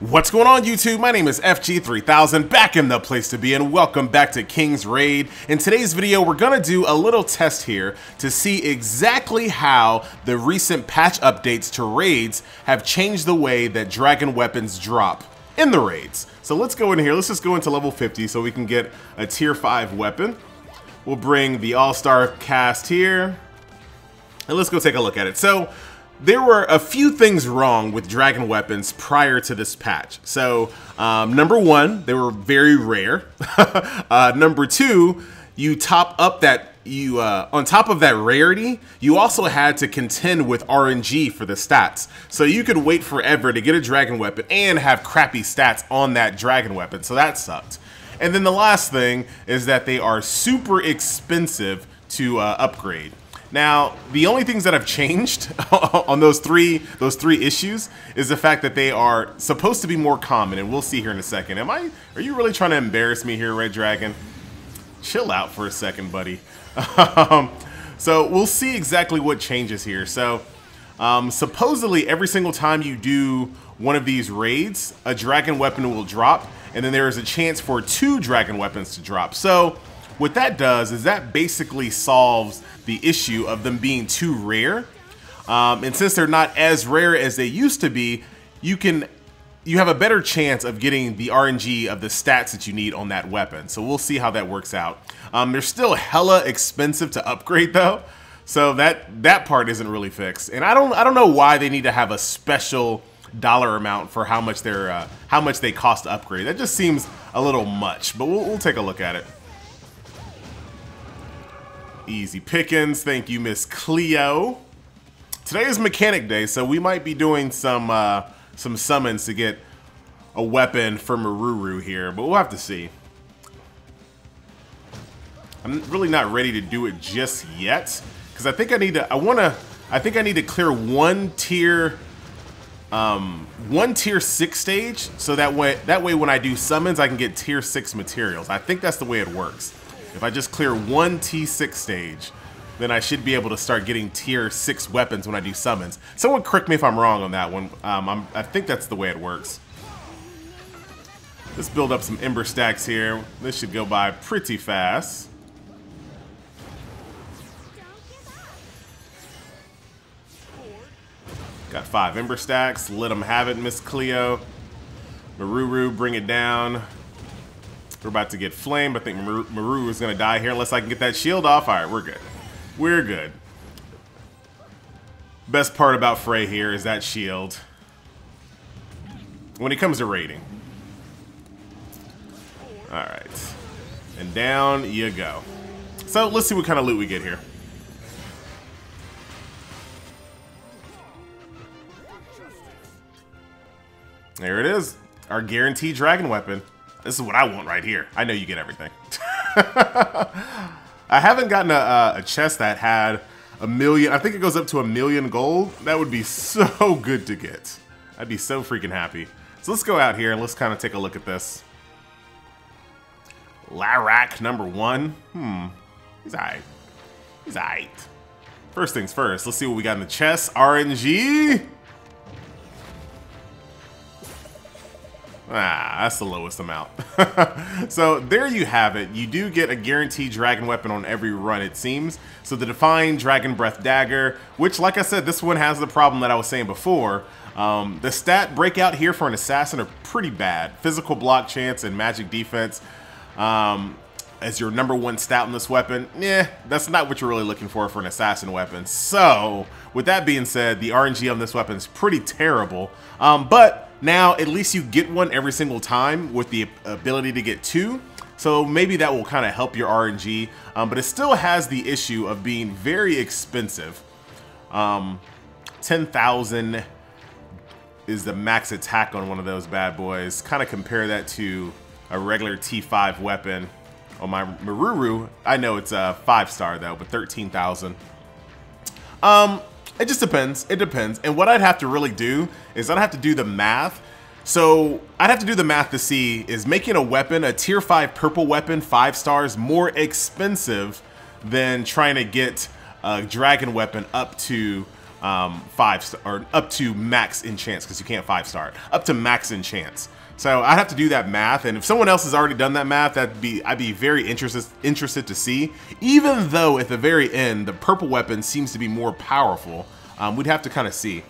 What's going on YouTube? My name is FG3000, back in the place to be, and welcome back to King's Raid. In today's video, we're gonna do a little test here to see exactly how the recent patch updates to raids have changed the way that dragon weapons drop in the raids. So let's go in here, let's just go into level 50 so we can get a tier 5 weapon. We'll bring the all-star cast here, and let's go take a look at it. So there were a few things wrong with dragon weapons prior to this patch. So number one, they were very rare. Number two, you top up that on top of that rarity, you also had to contend with RNG for the stats. So you could wait forever to get a dragon weapon and have crappy stats on that dragon weapon. So that sucked. And then the last thing is that they are super expensive to upgrade. Now, the only things that have changed on those three issues is the fact that they are supposed to be more common, and we'll see here in a second. Are you really trying to embarrass me here, Red Dragon? Chill out for a second, buddy. So we'll see exactly what changes here. So supposedly every single time you do one of these raids, a dragon weapon will drop, and then there is a chance for 2 dragon weapons to drop. So what that does is that basically solves the issue of them being too rare. And since they're not as rare as they used to be, you have a better chance of getting the RNG of the stats that you need on that weapon. So we'll see how that works out. They're still hella expensive to upgrade though. So that part isn't really fixed. And I don't know why they need to have a special dollar amount for how much they cost to upgrade. That just seems a little much, but we'll take a look at it. Easy pickings, thank you, Miss Cleo. Today is mechanic day, so we might be doing some summons to get a weapon for Maruru here, but we'll have to see. I'm really not ready to do it just yet because I think I need to clear one tier 6 stage, so that way when I do summons I can get tier 6 materials. I think that's the way it works. If I just clear one T6 stage, then I should be able to start getting tier 6 weapons when I do summons. Someone correct me if I'm wrong on that one. I think that's the way it works. Let's build up some Ember stacks here. This should go by pretty fast. Got 5 Ember stacks. Let them have it, Miss Cleo. Maruru, bring it down. We're about to get flamed. I think Maru is going to die here unless I can get that shield off. All right, we're good. We're good. Best part about Frey here is that shield when it comes to raiding. All right. And down you go. So let's see what kind of loot we get here. There it is. Our guaranteed dragon weapon. This is what I want right here. I know you get everything. I haven't gotten a chest that had 1 million. I think it goes up to 1 million gold. That would be so good to get. I'd be so freaking happy. So let's go out here and let's kind of take a look at this. Larak number 1. He's alright. He's alright. First things first. Let's see what we got in the chest. RNG. That's the lowest amount. So there you have it. You do get a guaranteed dragon weapon on every run, it seems. So the Defined Dragon Breath Dagger, which, like I said, this one has the problem that I was saying before. The stat breakout here for an assassin are pretty bad. Physical block chance and magic defense as your number 1 stat on this weapon. That's not what you're really looking for an assassin weapon. So with that being said, the RNG on this weapon is pretty terrible. But now, at least you get one every single time with the ability to get 2. So maybe that will kind of help your RNG. But it still has the issue of being very expensive. 10,000 is the max attack on one of those bad boys. Kind of compare that to a regular T5 weapon. On my Maruru, I know it's a 5-star though, but 13,000. It just depends. It depends. And what I'd have to really do is I'd have to do the math. So I'd have to do the math to see, is making a weapon, a tier 5 purple weapon, 5 stars, more expensive than trying to get a dragon weapon up to or up to max enchants, because you can't 5-star it, up to max enchants. So I'd have to do that math, and if someone else has already done that math, I'd be very interested to see. Even though at the very end the purple weapon seems to be more powerful, we'd have to kind of see.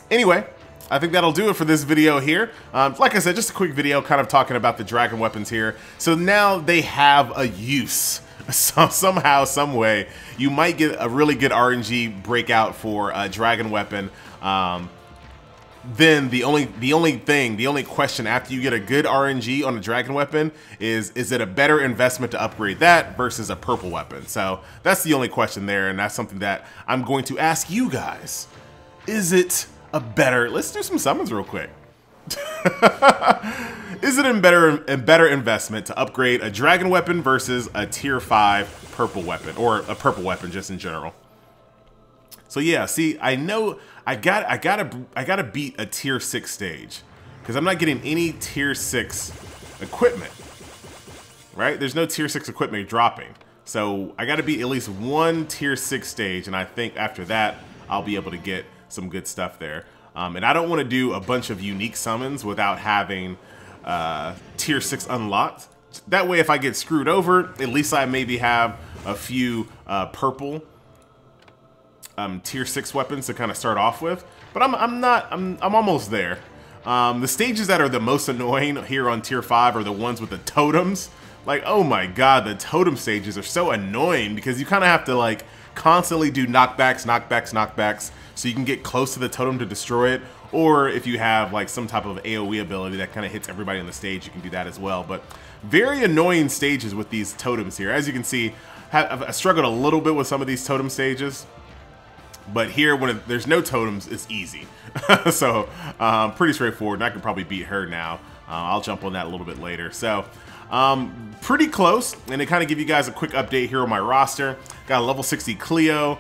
Anyway, I think that'll do it for this video here. Like I said, just a quick video kind of talking about the dragon weapons here. So now they have a use. So somehow, some way, you might get a really good RNG breakout for a dragon weapon. Then the only question after you get a good RNG on a dragon weapon is it a better investment to upgrade that versus a purple weapon? So that's the only question there, and that's something that I'm going to ask you guys. Is it a better, let's do some summons real quick. Is it a better investment to upgrade a dragon weapon versus a tier 5 purple weapon, or a purple weapon just in general? So yeah, see, I know I gotta beat a tier 6 stage, because I'm not getting any tier 6 equipment, right? There's no tier 6 equipment dropping. So I gotta beat at least one tier 6 stage, and I think after that, I'll be able to get some good stuff there. And I don't want to do a bunch of unique summons without having tier 6 unlocked. That way, if I get screwed over, at least I maybe have a few purple tier 6 weapons to kind of start off with. But I'm almost there. The stages that are the most annoying here on tier 5 are the ones with the totems. Like, oh my god, the totem stages are so annoying, because you kind of have to like constantly do knockbacks, so you can get close to the totem to destroy it. Or if you have like some type of AoE ability that kind of hits everybody on the stage, you can do that as well. But very annoying stages with these totems here. As you can see, I struggled a little bit with some of these totem stages. But here, when there's no totems, it's easy. So pretty straightforward, and I can probably beat her now. I'll jump on that a little bit later. So pretty close, and to kind of give you guys a quick update here on my roster, got a level 60 Cleo.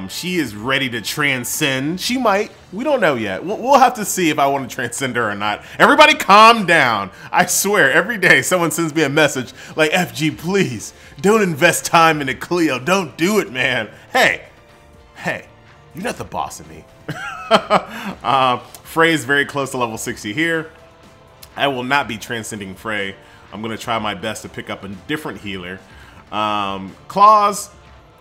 She is ready to transcend. She might. We don't know yet. We'll have to see if I want to transcend her or not. Everybody calm down. I swear, every day someone sends me a message like, FG, please, don't invest time into Cleo. Don't do it, man. Hey, you're not the boss of me. Frey is very close to level 60 here. I will not be transcending Frey. I'm going to try my best to pick up a different healer. Claws,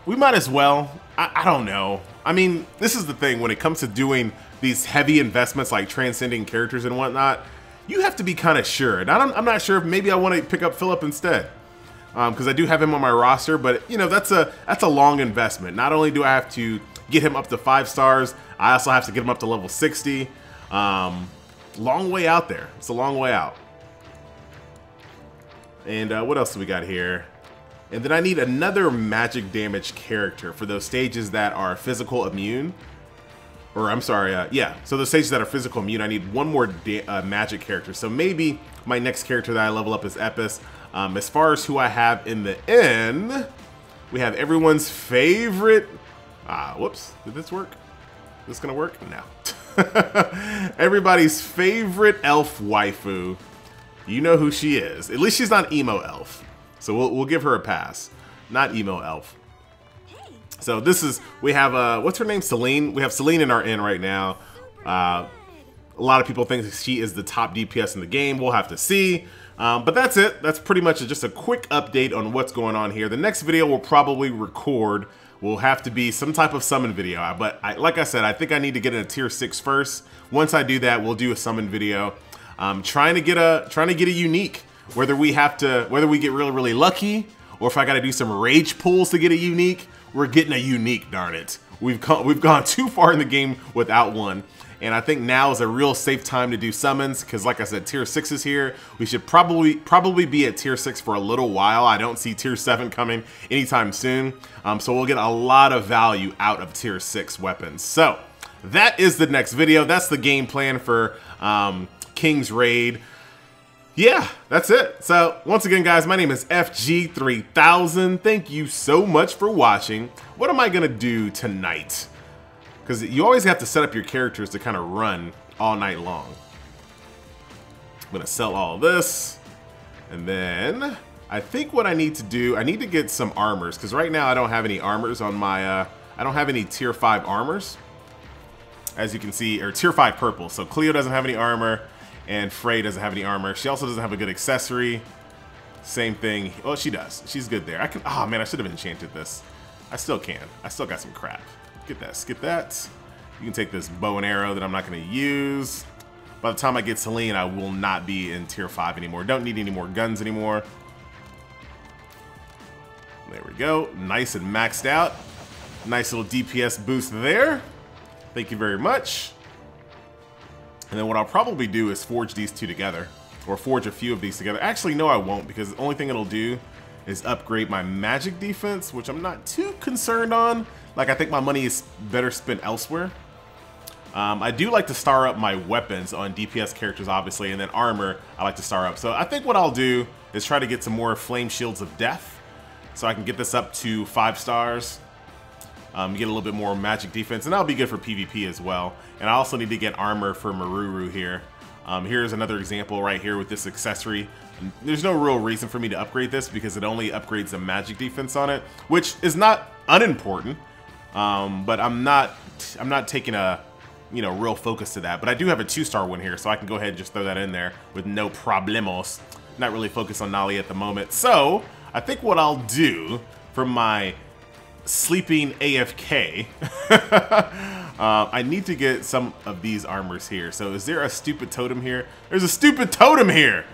we might as well. I don't know. I mean, this is the thing. When it comes to doing these heavy investments like transcending characters and whatnot, you have to be kind of sure. And I'm not sure if maybe I want to pick up Philip instead. Because I do have him on my roster. But, you know, that's a long investment. Not only do I have to get him up to 5 stars, I also have to get him up to level 60. Long way out there. It's a long way out. And what else do we got here? And then I need another magic damage character for those stages that are physical immune. Or I'm sorry, yeah. So the stages that are physical immune, I need one more magic character. So maybe my next character that I level up is Epis. As far as who I have in the end, we have everyone's favorite. Whoops, did this work? Is this gonna work? No. Everybody's favorite elf waifu. You know who she is. At least she's not emo elf. So we'll give her a pass. Not emo elf. So this is, we have, what's her name? Celine. We have Celine in our end right now. A lot of people think she is the top DPS in the game. We'll have to see. But that's it. That's pretty much just a quick update on what's going on here. The next video we'll probably record will have to be some type of summon video. But like I said, I think I need to get in a tier 6 first. Once I do that, we'll do a summon video. Trying to get a unique. Whether we get really lucky, or if I got to do some rage pulls to get a unique, we're getting a unique. Darn it, we've gone too far in the game without one, and I think now is a real safe time to do summons, because like I said, tier 6 is here. We should probably be at tier 6 for a little while. I don't see tier 7 coming anytime soon, so we'll get a lot of value out of tier 6 weapons. So that is the next video. That's the game plan for King's Raid. Yeah, that's it. So once again, guys, my name is FG3000. Thank you so much for watching. What am I gonna do tonight? Because you always have to set up your characters to kind of run all night long. I'm gonna sell all of this, and then I think what I need to do, I need to get some armors, because right now I don't have any armors on my I I don't have any tier 5 armors, as you can see, or tier 5 purple. So Cleo doesn't have any armor, and Frey doesn't have any armor. She also doesn't have a good accessory. Same thing. Oh, she does. She's good there. I can. Oh man, I should have enchanted this. I still can. I still got some crap. Get that. Skip that. You can take this bow and arrow that I'm not going to use. By the time I get Celine, I will not be in tier 5 anymore. Don't need any more guns anymore. There we go. Nice and maxed out. Nice little DPS boost there. Thank you very much. And then what I'll probably do is forge these two together. Or forge a few of these together. Actually, no, I won't, because the only thing it'll do is upgrade my magic defense, which I'm not too concerned on. Like, I think my money is better spent elsewhere. I do like to star up my weapons on DPS characters, obviously, and then armor I like to star up. So I think what I'll do is try to get some more Flame Shields of Death, so I can get this up to 5 stars. Get a little bit more magic defense, and that'll be good for PvP as well. And I also need to get armor for Maruru here. Here's another example right here with this accessory. There's no real reason for me to upgrade this because it only upgrades the magic defense on it, which is not unimportant. But I'm not taking a real focus to that. But I do have a 2-star one here, so I can go ahead and just throw that in there with no problemos. Not really focused on Nali at the moment. So I think what I'll do for my sleeping AFK, I need to get some of these armors here. So is there a stupid totem here? There's a stupid totem here.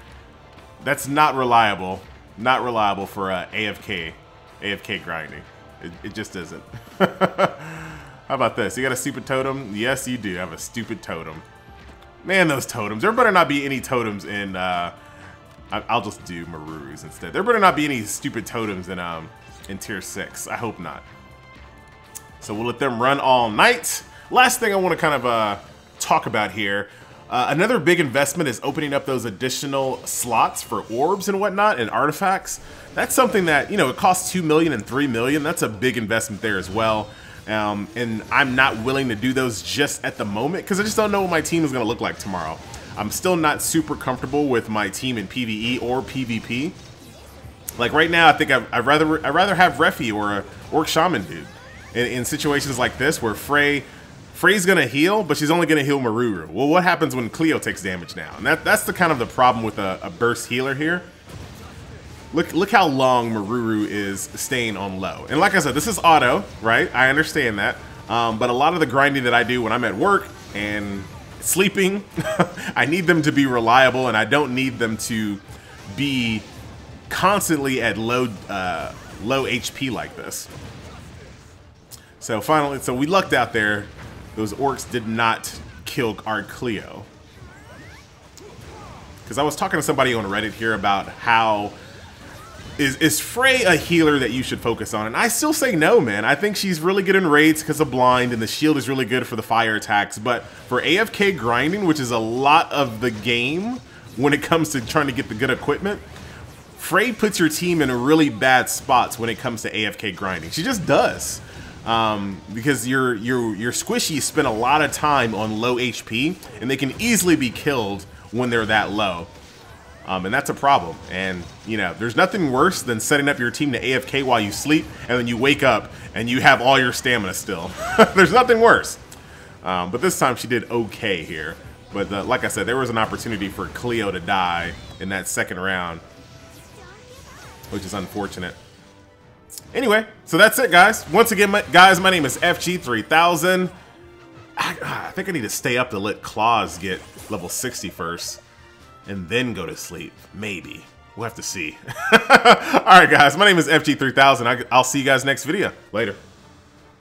That's not reliable. Not reliable for AFK grinding. It just isn't. How about this? You got a stupid totem? Yes, you do have a stupid totem. Man, those totems. There better not be any totems in... I'll just do Maruru's instead. There better not be any stupid totems in tier 6. I hope not. So we'll let them run all night. Last thing I want to kind of talk about here. Another big investment is opening up those additional slots for orbs and whatnot and artifacts. That's something that, it costs 2 million and 3 million. That's a big investment there as well. And I'm not willing to do those just at the moment because I just don't know what my team is going to look like tomorrow. I'm still not super comfortable with my team in PvE or PvP. Like right now, I think I'd rather have Refi or a Orc Shaman dude in situations like this where Frey's gonna heal, but she's only gonna heal Maruru. Well, what happens when Cleo takes damage now? And that's the kind of the problem with a burst healer here. Look how long Maruru is staying on low. And like I said, this is auto, right? I understand that. But a lot of the grinding that I do when I'm at work and sleeping, I need them to be reliable, and I don't need them to be constantly at low HP like this. So finally, we lucked out there. Those orcs did not kill our Cleo. Because I was talking to somebody on Reddit here about how is Frey a healer that you should focus on? And I still say no, man. I think she's really good in raids because of blind, and the shield is really good for the fire attacks. But for AFK grinding, which is a lot of the game when it comes to trying to get the good equipment, Frey puts your team in really bad spots when it comes to AFK grinding. She just does. Because your squishies spend a lot of time on low HP, and they can easily be killed when they're that low. And that's a problem. And, there's nothing worse than setting up your team to AFK while you sleep, and then you wake up and you have all your stamina still. There's nothing worse. But this time she did okay here. But like I said, there was an opportunity for Cleo to die in that second round, which is unfortunate. Anyway, so that's it, guys. Once again, guys, my name is FG3000. I think I need to stay up to let Claws get level 60 first, and then go to sleep. Maybe. We'll have to see. All right, guys, my name is FG3000. I'll see you guys next video. Later.